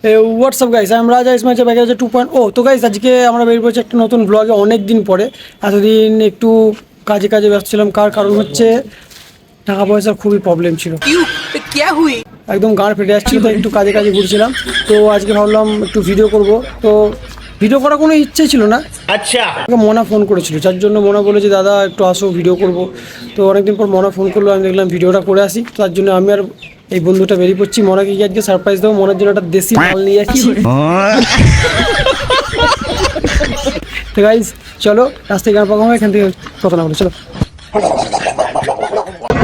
WhatsApp guys, আমরা রাজা ইসমাইল ব্যাগে আছে 2.0। তো গাইস আজকে আমরা বের করছি একটা নতুন ব্লগে অনেক দিন পরে। এতদিন একটু কাজে কাজে ব্যস্ত ছিলাম, কারণ হচ্ছে টাকা পয়সার খুবই প্রবলেম ছিল, একদম গাঁড় ফেটে যাচ্ছিল, তো একটু কাজে কাজে ঘুরছিলাম। তো আজকে ভাবলাম একটু ভিডিও করব। তো ভিডিও করার কোনো ইচ্ছে ছিল না, আচ্ছা মনা ফোন করেছিল, যার জন্য মনা বলেছে দাদা একটু আসো ভিডিও করব। তো অনেকদিন পর মনা ফোন করলো, আমি দেখলাম ভিডিওটা করে আসি। তো তার জন্য আমি আর এই বন্ধুটা বেরিয়ে পড়ছি। মনাকে গিয়ে আজকে সারপ্রাইজ দেবো, মনের জন্য একটা দেশি মাল নিয়ে যাচ্ছি। তো গাইস চলো, রাস্তায় গান পাকা এখান থেকে কথা না বলে চলো।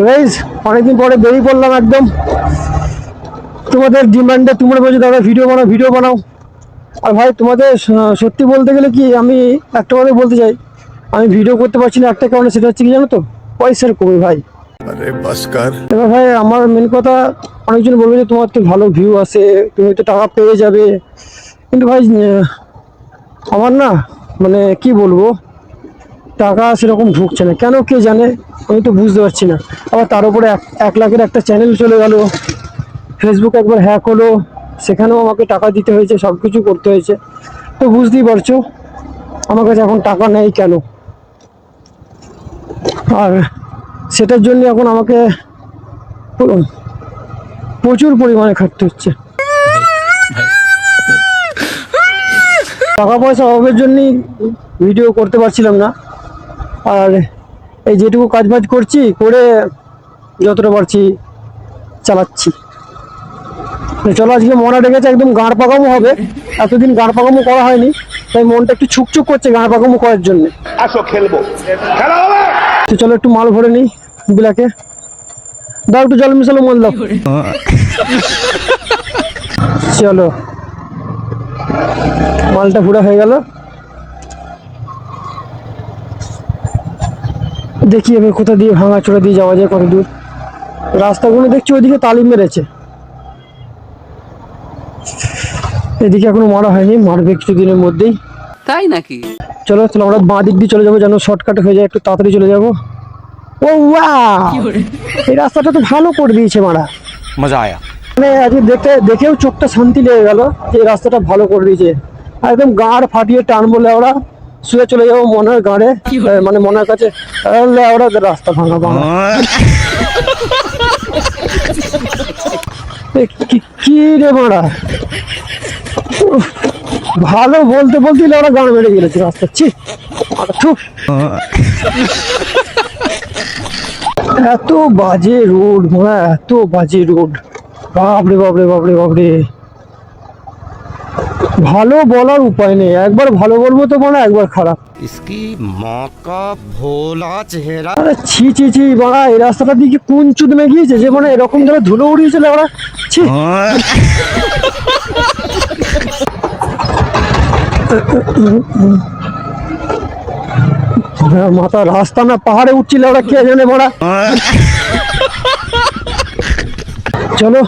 গাইস অনেকদিন পরে বেরিয়ে পড়লাম একদম তোমাদের ডিমান্ডে। তোমরা বলছো দাদা ভিডিও বানাও। আর ভাই তোমাদের সত্যি বলতে গেলে কি, আমি একটা কথা বলতে চাই, আমি ভিডিও করতে পারছি না একটা কারণে, সেটা হচ্ছে কি জানো তো, পয়সার কমি ভাই। আরে বাস কর। এবার ভাই আমার মেন কথা, অনেকজন বলবে যে তোমার তো ভালো ভিউ আসে, তুমি তো টাকা পেয়ে যাবে, কিন্তু ভাই আমার না মানে কি বলবো, টাকা সেরকম ঢুকছে না কেন কে জানে, আমি তো বুঝতে পারছি না। আবার তার উপরে 1 লাখের একটা চ্যানেল চলে গেল, ফেসবুক একবার হ্যাক হলো, সেখানেও আমাকে টাকা দিতে হয়েছে, সব কিছু করতে হয়েছে। তো বুঝতেই পারছো আমার কাছে এখন টাকা নেই কেন, আর সেটার জন্য এখন আমাকে প্রচুর পরিমাণে খাটতে হচ্ছে। টাকা পয়সা অভাবের জন্যই ভিডিও করতে পারছিলাম না, আর এই যেটুকু কাজ বাজ করছি, করে যতটা পারছি চালাচ্ছি। চলো আজকে মনে ডেকেছে, একদম গাঁড় পাকামো হবে, এতদিন গাঁড় পাকামো করা হয়নি, তাই মনটা একটু ছুকছুক করছে গাঁড় পাকামো করার জন্য। আসো খেলবো, খেলা হবে। তো চলো একটু মাল ভরে নিই বিলাকে, দাও একটু জল মিশালো মাল দাও। চলো মালটা পুরা হয়ে গেল, দেখি এবার কোথা দিয়ে ভাঙাচোরা দিয়ে যাওয়া যায়, কত দূর। রাস্তাগুলো দেখছি ওইদিকে তালিম মেরেছে, এদিকে এখনো মারা হয়নি, মারবে কিছুদিনের মধ্যেই। তাই নাকি? চলো চলো আমরা বাঁ দিক দিয়ে চলে যাবো, যেন শর্টকাট হয়ে যায়, একটু তাড়াতাড়ি চলে যাবো। ও ওয়াও, এই রাস্তাটা তো ভালো করে দিয়েছে মারা, মজা আয়া। মানে আজকে দেখেও চোখটা শান্তি লেগে গেল যে এই রাস্তাটা ভালো করে দিয়েছে। একদম গাঁড় ফাটিয়ে টানবো লেওড়া, শুয়ে চলে যাবো মনের গাঁড়ে, মানে মনের কাছে লেওড়া রাস্তা ভাঙা ভাঙা। কি রে মারা, ভালো বলতে বলতে লেওড়া গাঁড় বেড়ে গেছে রাস্তা। ছি এত বাজে রোড, মানে এত বাজে রোড, বাপরে বাপরে বাপরে বাপরে। ভালো বলার উপায় নেই, একবার ভালো বলবো তো মানে একবার খারাপ। इसकी माँ का भोला चेहरा। আরে ছি ছি ছি বাড়া, এই রাস্তাটা দিকে কোন চুদ মে গিয়েছে যে মানে এরকম ধরে ধুলো উড়িয়েছিল ওরা। ছি মাথা রাস্তা না পাহাড়ে উঠছিল ওরা, কে জানে বড়া। চলো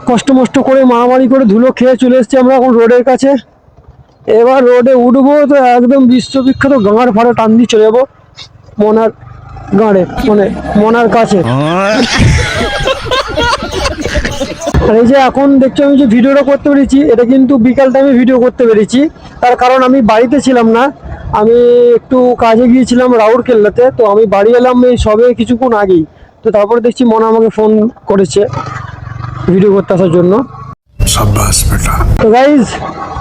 কষ্ট মষ্ট করে মারামারি করে ধুলো খেয়ে চলে এসেছি আমরা এখন রোডের কাছে। এবার রোডে উঠবো তো একদম বিশ্ববিখ্যাত গাঁড় ফাড়ে টান দিয়ে চলে যাবো মনার গাঁড়ে, মানে মনার কাছে। আর এই যে এখন দেখছো আমি যে ভিডিওটা করতে পেরেছি, এটা কিন্তু বিকাল টাইমে ভিডিও করতে পেরেছি, তার কারণ আমি বাড়িতে ছিলাম না, আমি একটু কাজে গিয়েছিলাম রাউরকেল্লাতে। তো আমি বাড়ি এলাম এই সবে কিছুক্ষণ আগেই, তো তারপরে দেখছি মনা আমাকে ফোন করেছে ভিডিও করতে আসার জন্য। তো গাইজ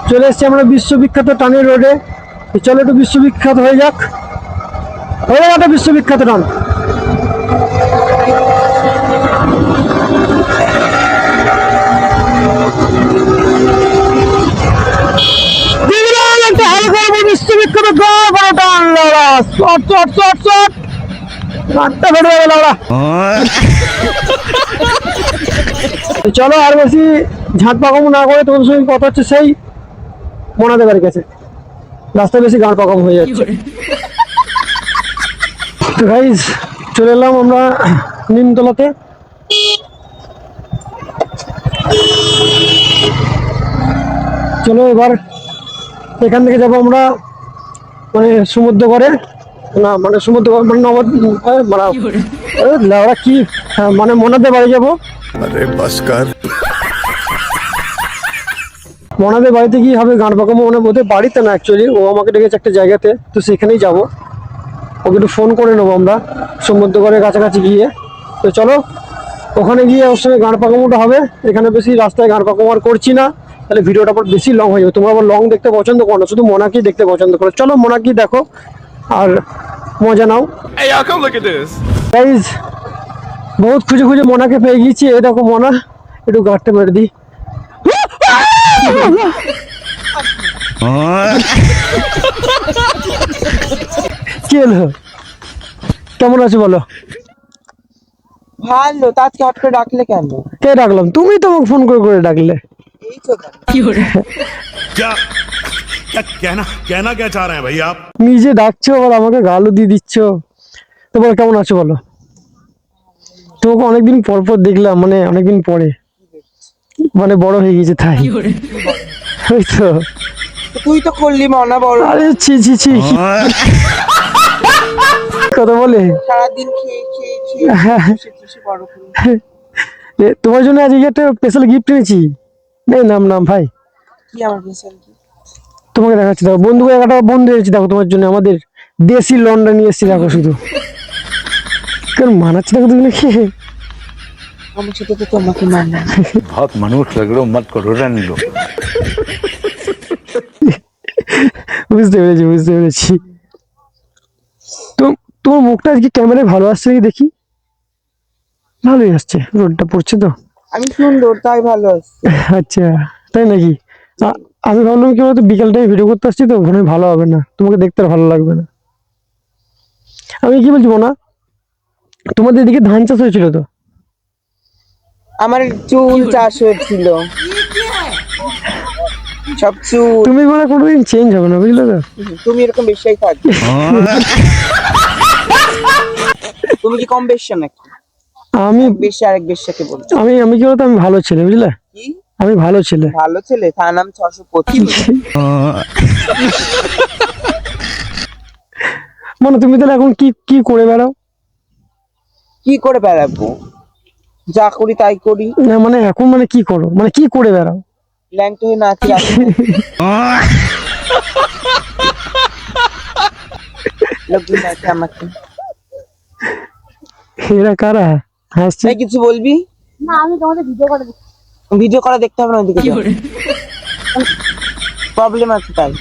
চলে এসছি আমরা বিশ্ববিখ্যাত টানের রোডে, চলো একটু বিশ্ববিখ্যাত হয়ে যাক, হয়ে যাক একটা বিশ্ববিখ্যাত টান। বিশ্ববিখ্যাত টান লড়া, চট চট চট চট আটটা ফেটে যাবে লড়া। চলো আর বেশি ঝাঁট পাকামো না করে তোমার সঙ্গে কথা হচ্ছে সেই মনাদের বাড়ির কাছে, রাস্তায় বেশি গাঁড় পাকামো হয়ে যাচ্ছে। তো গাইজ চলে এলাম আমরা নিমতলাতে। চলো এবার এখান থেকে যাবো আমরা মানে সমুদ্র করে, না মানে সমুদ্র মানে নবদ ওরা কি মানে মনাদের বাড়ি যাবো। अरे बस कर। মনাদের বাড়িতে গিয়ে হবে গান পাকামো, মানে ওদের বাড়িতে না অ্যাকচুয়ালি, ও আমাকে ডেকেছে একটা জায়গাতে, তো সেখানেই যাব। ওকে একটু ফোন করে নেবো আমরা সমুদ্রগড়ের কাছাকাছি গিয়ে। তো চলো ওখানে গিয়ে ওর সঙ্গে গান পাকামোটা হবে। এখানে বেশি রাস্তায় গান পাকামো আর করছি না, তাহলে ভিডিওটা আবার বেশি লং হয়ে যাবে। তোমরা আবার লং দেখতে পছন্দ করো না, শুধু মোনাকেই দেখতে পছন্দ করো। চলো মোনাকেই দেখো আর মজা নাও। Hey, y'all, come look at this. Guys বহুত খুঁজে খুঁজে মোনাকে পেয়ে গিয়েছি। এই দেখো মোনা, একটু গাড়তে মেরে দিই। কি হলো, কেমন আছো বলো? ভালো, তা আজকে হট করে ডাকলে কেন? কে ডাকলাম? তুমি তো আমাকে ফোন করে করে ডাকলে। এই তো क्या क्या कहना कहना क्या चाह रहे हैं भाई आप? নিজে ডাকছো আবার আমাকে গালও দিয়ে দিচ্ছ। তো বলো কেমন আছো বলো? তোমাকে অনেকদিন পর পর দেখলাম, মানে অনেকদিন পরে, মানে বড় হয়ে গেছে তাই। ওই তো। তুই তো করলি মনা বড়, আরে ছি ছি ছি, কথা বলে। সারাদিন খেয়ে খেয়ে খেয়ে বসে বড় করলি। তোমার জন্য আজকে একটা স্পেশাল গিফট এনেছি। নাম নাম ভাই, কি আমার বিশাল কি? তোমাকে দেখাচ্ছি দেখো, বন্ধু একটা বন্ধু এনেছি দেখো তোমার জন্য, আমাদের দেশি লন্ডন নিয়ে এসেছি দেখো শুধু। কেন মানাচ্ছি দেখো তুমি নাকি? আমার সাথে তো তোমাকে মানবে। बहुत मनुष्य लग रहे हो, मत करो, रहने दो। বুঝতে পেরেছি বুঝতে পেরেছি। তো তোমার মুখটা আজকে ক্যামেরায় ভালো আসছে নাকি দেখি? ভালোই আসছে, রোদটা পড়ছে তো। আমি সুন্দর তাই ভালো আছি। আচ্ছা তাই নাকি? আমি ভাবলাম কি বলতো, বিকাল টাইমে ভিডিও করতে আসছি তো, ওখানে ভালো হবে না, তোমাকে দেখতে আর ভালো লাগবে না। আমি কি বলছি না, তোমাদের এদিকে ধান চাষ হয়েছিল তো? আমার চুল চাষ হয়েছিল, সব চুল। তুমি মানে কোনোদিন চেঞ্জ হবে না, বুঝলে তো? তুমি এরকম বেশাই থাকবে। তুমি কি কম বেশা নাকি? আমি বেশি আরেক বেশাকে বলছো। আমি আমি কি বলতো, আমি ভালো ছেলে বুঝলে, কি আমি ভালো ছেলে। ভালো ছেলে? তার নাম 625। মানে তুমি তাহলে এখন কি কি করে বেড়াও? কি করে বেড়াবো? যা করি তাই করি। না মানে এখন মানে কি করো, মানে কি করে বেড়াও? ল্যাংটো হয়ে নাচি রাখি। লোকজন দেখে আমাকে। এরা কারা হাসছে? এই কিছু বলবি? না আমি তোমাদের ভিডিও করা দেখতে হবে না, ওদিকে প্রবলেম আছে তাই।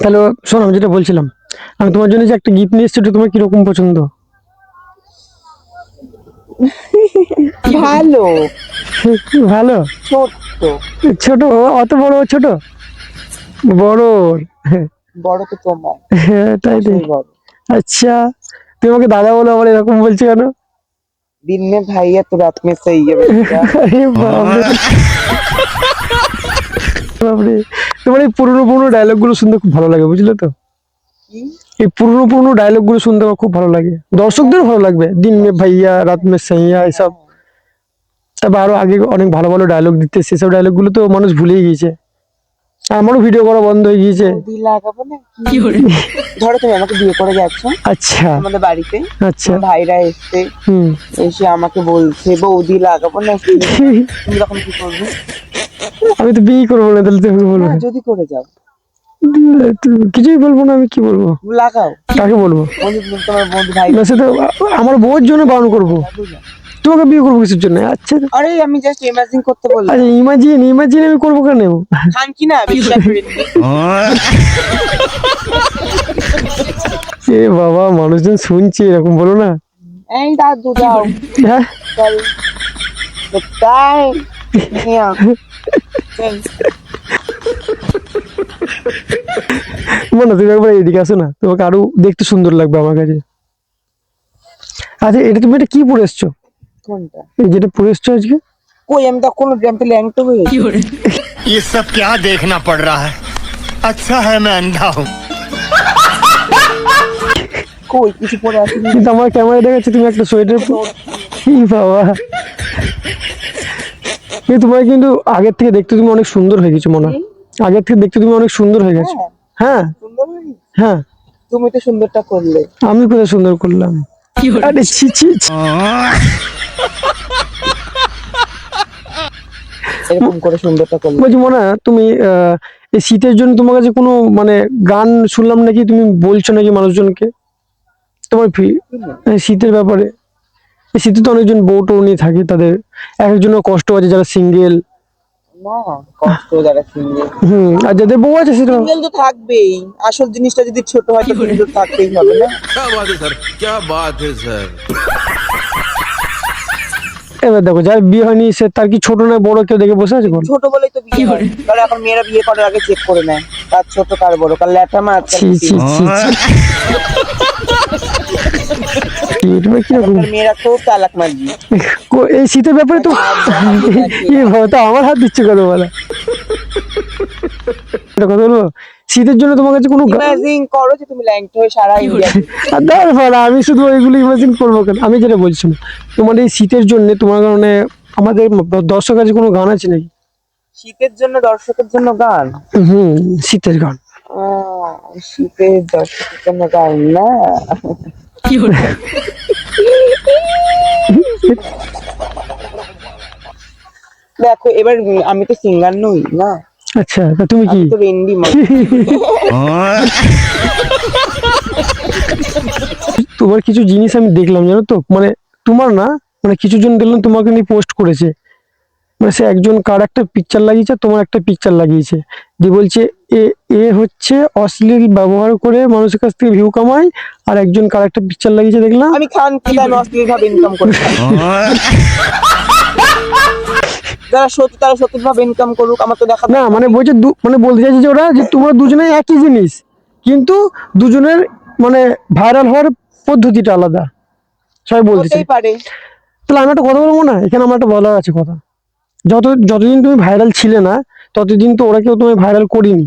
তাহলে শোনো, আমি যেটা বলছিলাম, আমি তোমার জন্য যে একটা গিফট নিয়ে এসেছি, ওটা তোমার কিরকম পছন্দ? ভালো, ভালো? ছোট ছোট? অত বড়? ছোট বড়? বড় তো তোমার। হ্যাঁ তাই তাই। বড় আচ্ছা তুমি আমাকে দাদা বলো, আবার এরকম বলছো কেন? दिन में भाई है तो रात में सही है बेटा। আরে বাপরে বাপরে, তোমার এই পুরনো পুরনো ডায়লগ গুলো শুনতে খুব ভালো লাগে বুঝলে তো? কি? এই পুরনো পুরনো ডায়লগ গুলো শুনতে আমার খুব ভালো লাগে, দর্শকদেরও ভালো লাগবে। দিন মে ভাইয়া রাত মে সাইয়া, এসব। তারপর আরো আগে অনেক ভালো ভালো ডায়লগ দিতে, সেসব ডায়লগ গুলো তো মানুষ ভুলেই গিয়েছে, আমারও ভিডিও করা বন্ধ হয়ে গিয়েছে। বৌদি লাগাবো না কি? ধরো তুমি আমাকে বিয়ে করে যাচ্ছ আচ্ছা আমাদের বাড়িতে, আচ্ছা। তোমার ভাইরা এসছে, হুম। এসে আমাকে বলছে বৌদি লাগাবো না কি? তুমি তখন কি করবে? আমি তো বিয়ে করবো না, তাহলে তুমি বলবো? না, যদি করে যাও কিছুই বলবো না, আমি কি বলবো? লাগাও। কাকে বলবো? তোমার বন্ধু ভাই। না সেটা আমার বউয়ের জন্য বারণ করবো, তোমাকে বিয়ে করবো কিসের জন্য? আচ্ছা আরে আমি জাস্ট ইমাজিন করতে বললাম। আচ্ছা, ইমাজিন ইমাজিন আমি করবো কেন? খান কি না বিশ্বাস করেন। এ বাবা, মানুষজন শুনছে এরকম বলো না। এই দাদু যাও হ্যাঁ চল তাই। মনে তুমি একবার এদিকে আসো না, তোমাকে আরো দেখতে সুন্দর লাগবে আমার কাছে। আচ্ছা এটা তুমি এটা কি পরে এসছো? কোনটা? এই যেটা পরে এসছো আজকে? কই আমি তো কোনো ড্যাম্পে ল্যাংটো হয়ে। ये सब क्या देखना पड़ रहा है? अच्छा है मैं अंधा हूँ। কই কিছু পরে আসিনি। কিন্তু আমার ক্যামেরা দেখাচ্ছে তুমি একটা সোয়েটার। কি বাবা, এই তোমার কিন্তু আগের থেকে দেখতে তুমি অনেক সুন্দর হয়ে গেছো মনে হয়। আগের থেকে দেখতে তুমি অনেক সুন্দর হয়ে গেছো। হ্যাঁ সুন্দর হয়নি? হ্যাঁ। তুমি তো সুন্দরটা করলে। আমি কোথায় সুন্দর করলাম? আরে ছি ছি ছি। এরকম করে সুন্দরটা করলে। বলছি মনে হয় তুমি এই শীতের জন্য তোমার কাছে কোনো মানে গান শুনলাম নাকি তুমি বলছো নাকি মানুষজনকে তোমার শীতের ব্যাপারে? এই শীতে তো অনেকজন বউ টৌ নিয়ে থাকে, তাদের এক একজনের কষ্ট আছে, যারা সিঙ্গেল। না কষ্ট যারা সিঙ্গেল, আর যাদের বউ আছে সেটা সিঙ্গেল তো থাকবেই। আসল জিনিসটা যদি ছোট হয় তো সিঙ্গেল থাকতেই হবে না? क्या बात है सर, क्या बात है सर। এবার দেখো যার বিয়ে হয়নি সে তার কি ছোট না বড় কেউ দেখে বসে আছে? ছোট বলেই তো বিয়ে হয়, কারণ এখন মেয়েরা বিয়ে করার আগে চেক করে নেয় কার ছোট কার বড়, কার ল্যাটা মার কার ছি ছি ছি ছি। এটা কিরকম? মেয়েরা খুব চালাক মারবি। এই শীতের ব্যাপারে তো তো আমার হাত দিচ্ছে কথা বলা। একটা কথা বলবো, শীতের জন্য তোমার কাছে কোনো ইমাজিন করো যে তুমি ল্যাংটা হয়ে সারা ইন্ডিয়া আমি শুধু ওইগুলো ইমাজিন করবো কেন? আমি যেটা বলছি না, তোমার এই শীতের জন্য তোমার কারণে আমাদের দর্শকের কাছে কোনো গান আছে নাকি? শীতের জন্য দর্শকের জন্য গান? শীতের গান। শীতের দর্শকের জন্য গান না? দেখো এবার আমি তো সিঙ্গার নই না। আচ্ছা তা তুমি কি? আমি তো রেন্ডি তোমার কিছু জিনিস আমি দেখলাম জানো তো, মানে তোমার না, মানে কিছু জন দেখলাম তোমাকে নিয়ে পোস্ট করেছে, মানে সে একজন কার একটা পিকচার লাগিয়েছে, তোমার একটা পিকচার লাগিয়েছে, যে বলছে এ এ হচ্ছে অশ্লীল ব্যবহার করে মানুষের কাছ থেকে ভিউ কামায়, আর একজন কার একটা পিকচার লাগিয়েছে দেখলাম আমি খান থেকে আমি অশ্লীল ভাবে ইনকাম করি। যারা সত্যি তারা সত্যি ভাবে ইনকাম করুক, আমার তো দেখা না, মানে বলছে মানে বলতে চাইছে যে ওরা যে তোমরা দুজনে একই জিনিস, কিন্তু দুজনের মানে ভাইরাল হওয়ার পদ্ধতিটা আলাদা, সবাই বলতেছে। হতেই পারে। তাহলে আমি একটা কথা বলবো না, এখানে আমার একটা বলার আছে কথা। যতদিন তুমি ভাইরাল ছিলে না ততদিন তো ওরা কেউ তোমায় ভাইরাল করিনি,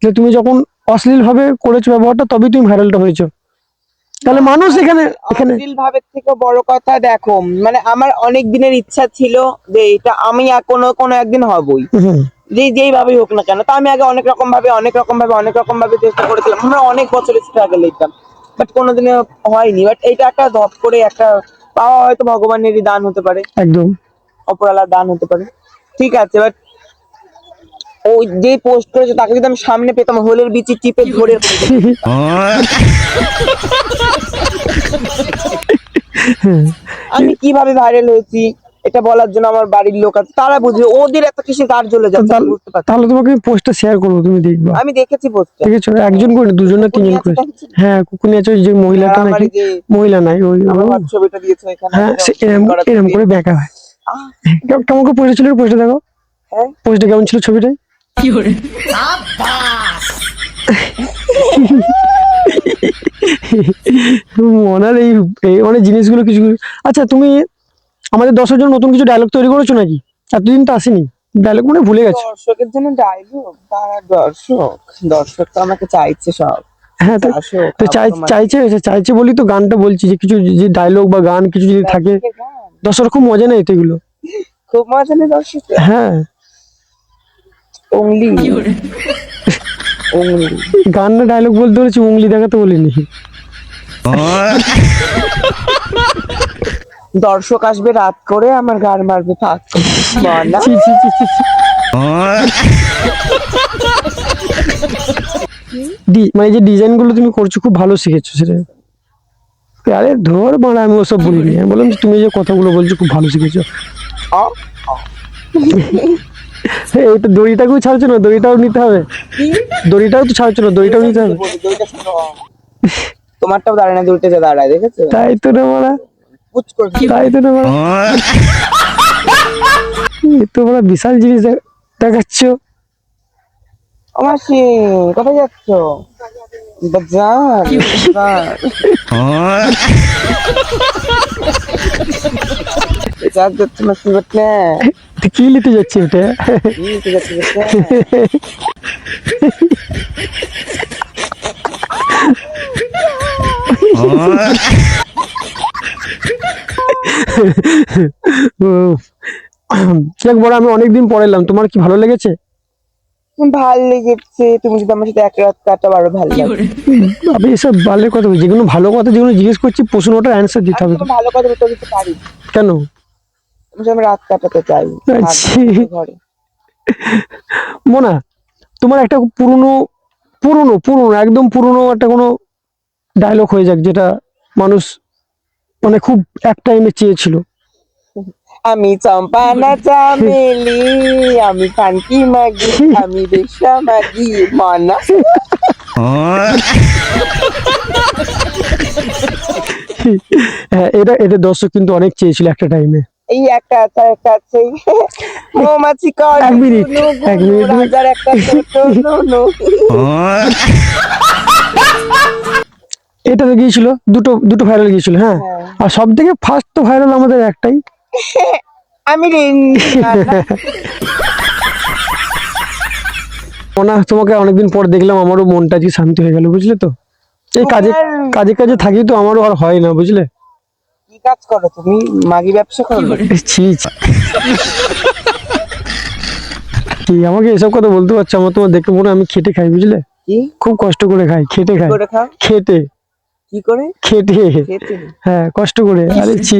যে তুমি যখন অশ্লীল ভাবে করেছো ব্যবহারটা তবেই তুমি ভাইরালটা হয়েছো। তাহলে মানুষ এখানে অশ্লীল ভাবের থেকে বড় কথা দেখো, মানে আমার অনেক দিনের ইচ্ছা ছিল যে এটা আমি কোনো একদিন হবই, যেইভাবেই হোক না কেন। তা আমি আগে অনেক রকম ভাবে চেষ্টা করেছিলাম, আমরা অনেক বছরের স্ট্রাগল নিতাম, বাট কোনোদিনও হয়নি। বাট এইটা একটা ধপ করে একটা পাওয়া, হয়তো ভগবানেরই দান হতে পারে, একদম অপরালার দান হতে পারে, ঠিক আছে। বাট ওই যে পোস্ট করেছে তাকে যদি আমি সামনে পেতাম, হোলের বিচি টিপে ধরে আমি কিভাবে ভাইরাল হয়েছি এটা বলার জন্য আমার বাড়ির লোক আছে, তারা বুঝবে ওদের এত কিছু কার জ্বলে যাচ্ছে, আমি বুঝতে পারছি। তাহলে তোমাকে পোস্টটা শেয়ার করবো, তুমি দেখবা। আমি দেখেছি পোস্টটা, দেখেছো? একজন করে, দুজন না তিনজন করে। হ্যাঁ, কুকুনি আছে ওই যে মহিলাটা নাকি, মহিলা নাই ওই আমার ছবিটা দিয়েছে এখানে। হ্যাঁ, এরকম করে দেখা হয়। কেমন করে পোস্ট ছিল? পোস্টটা দেখো, হ্যাঁ পোস্টটা কেমন ছিল, ছবিটাই মনার এই অনেক জিনিসগুলো কিছু। আচ্ছা, তুমি আমাদের 10 জন নতুন কিছু ডায়লগ তৈরি করেছো নাকি? এতদিন তো আসেনি ডায়লগ, মানে ভুলে গেছো? দর্শকের জন্য ডায়লগ? তারা দর্শক তো আমাকে চাইছে সব। হ্যাঁ, তো চাইছে বলি তো গানটা বলছি, যে কিছু যে ডায়লগ বা গান কিছু যদি থাকে, দর্শক খুব মজা নেই তো এগুলো, খুব মজা নেই দর্শক। হ্যাঁ, অনলি গান না ডায়লগ বলতে বলেছি, উংলি দেখাতে বলিনি। দর্শক আসবে রাত করে, আমার গান মারবে ফাঁক না। ছি, ছি, ছি, ছি, ছি। মানে যে ডিজাইন গুলো তুমি করছো খুব ভালো শিখেছো সেটা। আরে ধর মারা, আমি ওসব বলিনি, আমি বললাম যে তুমি যে কথাগুলো বলছো খুব ভালো শিখেছো। এই তো দড়িটাকেও ছাড়ছো না, দড়িটাও নিতে হবে, দড়িটাও তো ছাড়ছো না, দড়িটাও নিতে হবে। তোমারটাও দাঁড়ায় না, দুইটা যে দাঁড়ায়, দেখেছো? তাই তো না মারা, তাই তো না মারা, তোমরা বিশাল জিনিস দেখাচ্ছ। ও মাসি কোথায় যাচ্ছ? বাজার। যাচ্ছ মাসি বটে? কি নিতে যাচ্ছি ওটা? নিতে যাচ্ছি বটে। বড়, আমি অনেকদিন পরে এলাম, তোমার কি ভালো লেগেছে? ভাল লেগেছে, তুমি যদি আমার সাথে এক রাত কাটাও আরো ভালো লাগবে। আমি এসব ভালো কথা বলছি, যেগুলো ভালো কথা যেগুলো জিজ্ঞেস করছি প্রশ্নটার অ্যান্সার দিতে হবে। ভালো কথা উত্তর দিতে পারি কেন? আমি রাত কাটাতে চাই আচ্ছা। ঘরে। মোনা, তোমার একটা পুরনো পুরনো পুরনো একদম পুরনো একটা কোনো ডায়লগ হয়ে যাক, যেটা মানুষ মানে খুব এক টাইমে চেয়েছিল। আমি চম্পা না চামেলি, আমি খানকি মাগি, আমি রেশা মাগি, মানা। হ্যাঁ, এটা এটা দর্শক কিন্তু অনেক চেয়েছিল একটা টাইমে। এই একটা আছে, একটা আছে, মৌমাছি কর এক মিনিট, গুনু এক গুনু, মিনিট। রাজার একটা ছোট নুনু। এটা তো গিয়েছিল, দুটো দুটো ভাইরাল গিয়েছিল। হ্যাঁ, হ্যাঁ। আর সব থেকে ফার্স্ট তো ভাইরাল আমাদের একটাই। আমি মোনা, তোমাকে অনেকদিন পর দেখলাম, আমারও মনটা আজকে শান্তি হয়ে গেল, বুঝলে তো। এই কাজে কাজে কাজে থাকি তো, আমারও আর হয় না, বুঝলে। কি কাজ করো তুমি? মাগি ব্যবসা করো? ছি ছি। কি আমাকে এসব কথা বলতে পারছো? আমার তোমার দেখে মনে হয় আমি খেটে খাই, বুঝলে। কি খুব কষ্ট করে খাই, খেটে খাই, করে খাও? খেটে কি করে খেটে। খেতে? হ্যাঁ, কষ্ট করে। আরে ছি,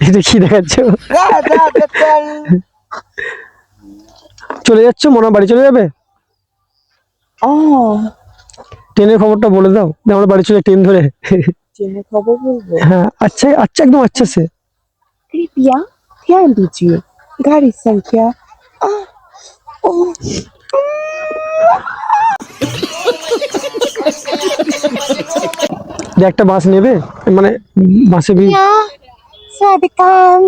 এটা কি দেখাচ্ছ? যা যা যা, চল। চলে যাচ্ছ মনে হয়, বাড়ি চলে যাবে? ট্রেনের খবরটা বলে দাও যে আমরা বাড়ি চলে, ট্রেন ধরে। চেনে খবর বলবো? হ্যাঁ, আচ্ছা আচ্ছা, একদম আচ্ছা সে। कृपया ध्यान दीजिए गाड़ी संख्या যে একটা বাস নেবে, মানে বাসে Sadikam,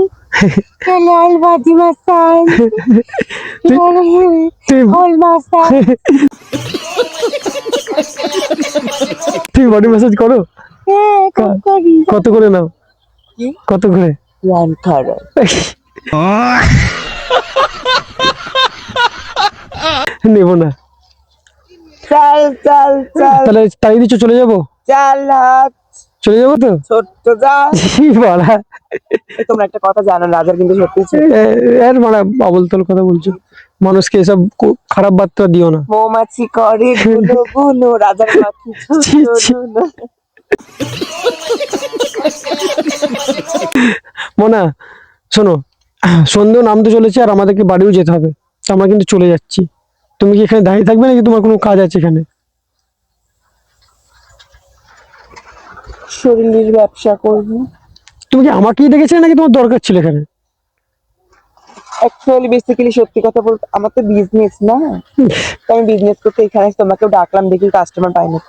Kalal Badi Masan, Hol Masan. তুমি বডি ম্যাসাজ করো? Kori. কত করে নাও? কি? কত করে? प्लान करो। নেবো না। चल चल चल তাহলে তাই দিচ্ছ, চলে যাবো? चल हाथ চলে যাবো তো? ছোট্ট যা। কি বলা, তোমরা একটা কথা জানো, রাজার কিন্তু সত্যি ছিল। এর মানে আবল তল কথা বলছো। মানুষকে এসব খারাপ বার্তা দিও না। মৌমাছি করে গুলো গুলো, রাজার পাখি ছি, ছোট ছি। নুনু। মোনা, শোনো, সন্ধ্যেও নামতে চলেছে আর আমাদেরকে বাড়িও যেতে হবে, তো আমরা কিন্তু চলে যাচ্ছি। তুমি কি এখানে দাঁড়িয়ে থাকবে নাকি তোমার কোনো কাজ আছে এখানে? শরীরের ব্যবসা করবো। তুমি কি আমাকেই দেখেছিলে নাকি তোমার দরকার ছিল এখানে? অ্যাকচুয়ালি বেসিক্যালি সত্যি কথা বলতে আমার তো বিজনেস না, তো আমি বিজনেস করতে এখানে তোমাকেও ডাকলাম, দেখি কাস্টমার পাই না।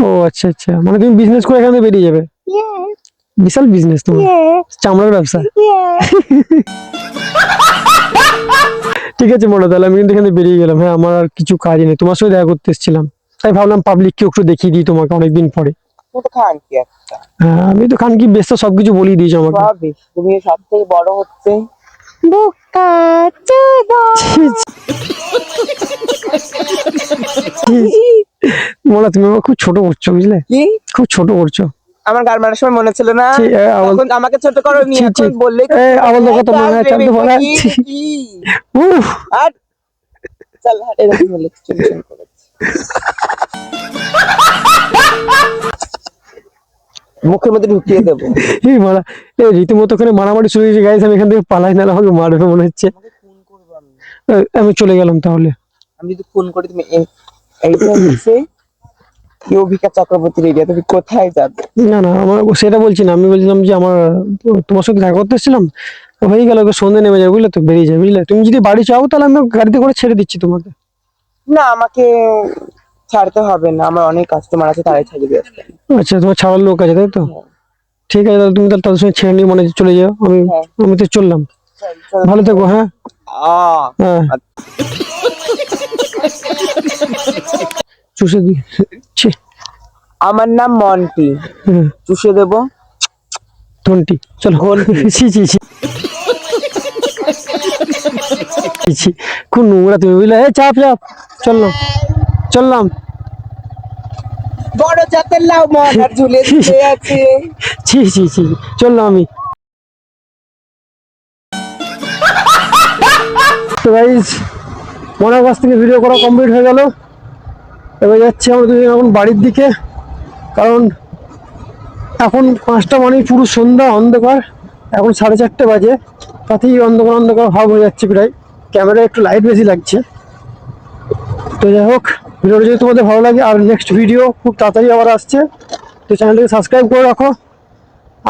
ও আচ্ছা আচ্ছা, মানে তুমি বিজনেস করে এখান থেকে বেরিয়ে যাবে? Yes, বিশাল বিজনেস তোমার, yes, চামড়ার ব্যবসা। yes. ঠিক আছে মোনা, তাহলে আমি কিন্তু এখানে বেরিয়ে গেলাম। হ্যাঁ, আমার আর কিছু কাজ নেই, তোমার সাথে দেখা করতে এসেছিলাম, তাই ভাবলাম পাবলিককে একটু দেখিয়ে দিই তোমাকে অনেকদিন পরে। তুমি তো খান কি একটা হ্যাঁ, আমি তো খান কি বেশ, সবকিছু বলিয়ে দিয়েছো আমাকে। ভাবিস, তুমি সব থেকে বড় হচ্ছে Buka Chudo. মোনা, তুমি আমার খুব ছোট করছো, বুঝলে, কি? খুব ছোট করছো। আমার গাল মারার সময় মনে ছিল না? ছি, তখন আমাকে ছোট করো নি, ছি, ছি। এখন বললে আবার দেখো তো মনে হয় চালতে বলা। উফ, আর চল হাট, এরকম বলে টেনশন করেছি। মুখের মধ্যে ঢুকিয়ে দেবো। এই মারা, এই রীতিমতো করে মারামারি শুরু হয়েছে গাইস, আমি এখান থেকে পালাই, না আমাকে মারবে মনে হচ্ছে। আমি চলে গেলাম তাহলে। আমি যদি ফোন করি তুমি এইটা হচ্ছে ইউভিকা চক্রবর্তীর এরিয়া, তুমি কোথায় যাবে? না না, আমার সেটা বলছি না, আমি বলছিলাম যে আমার তোমার সাথে দেখা করতে এসেছিলাম, হয়ে গেল, সন্ধ্যে নেমে যাবে, বুঝলে তো, বেরিয়ে যাবে, বুঝলে। তুমি যদি বাড়ি চাও তাহলে আমি গাড়িতে করে ছেড়ে দিচ্ছি তোমাকে। না, আমাকে ছাড়তে হবে না, আমার অনেক কাস্টমার আছে, তারাই ছাড়িয়ে দিয়ে আসবে। আচ্ছা, তোমার ছাড়ার লোক আছে, তাই তো? ঠিক আছে, তাহলে তুমি তাহলে তাদের সঙ্গে ছেড়ে নিয়ে মানে চলে যাও, হ্যাঁ। আমি তো চললাম। চল, চল। ভালো থেকো। হ্যাঁ হ্যাঁ, চুষে দি। ছি, আমার নাম মন্টি, চুষে দেবো। ঘন্টি, চলো। ঘন্টি। ছি ছি ছি ছি, খুব নোংরা তুমি, বুঝলে। এই চাপ চাপ, চললাম চললাম। বড় জাতের লাউ মন আর ঝুলে ঝুলে আছে। ছি ছি ছি, চললাম আমি। তো গাইস, মনের কাছ থেকে ভিডিও করা কমপ্লিট হয়ে গেল। এবার যাচ্ছি আমরা দুজন এখন বাড়ির দিকে, কারণ এখন 5টা মানে পুরো সন্ধ্যা, অন্ধকার। এখন 4:30 বাজে। তাতেই অন্ধকার অন্ধকার ভাব হয়ে যাচ্ছে প্রায়, ক্যামেরায় একটু লাইট বেশি লাগছে। তো যাই হোক, ভিডিওটা যদি তোমাদের ভালো লাগে, আর নেক্সট ভিডিও খুব তাড়াতাড়ি আবার আসছে, তো চ্যানেলটাকে সাবস্ক্রাইব করে রাখো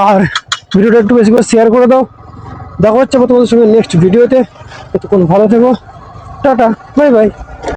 আর ভিডিওটা একটু বেশি করে শেয়ার করে দাও। দেখা হচ্ছে তোমাদের সঙ্গে নেক্সট ভিডিওতে। ততক্ষণ ভালো থেকো, টাটা, বাই বাই।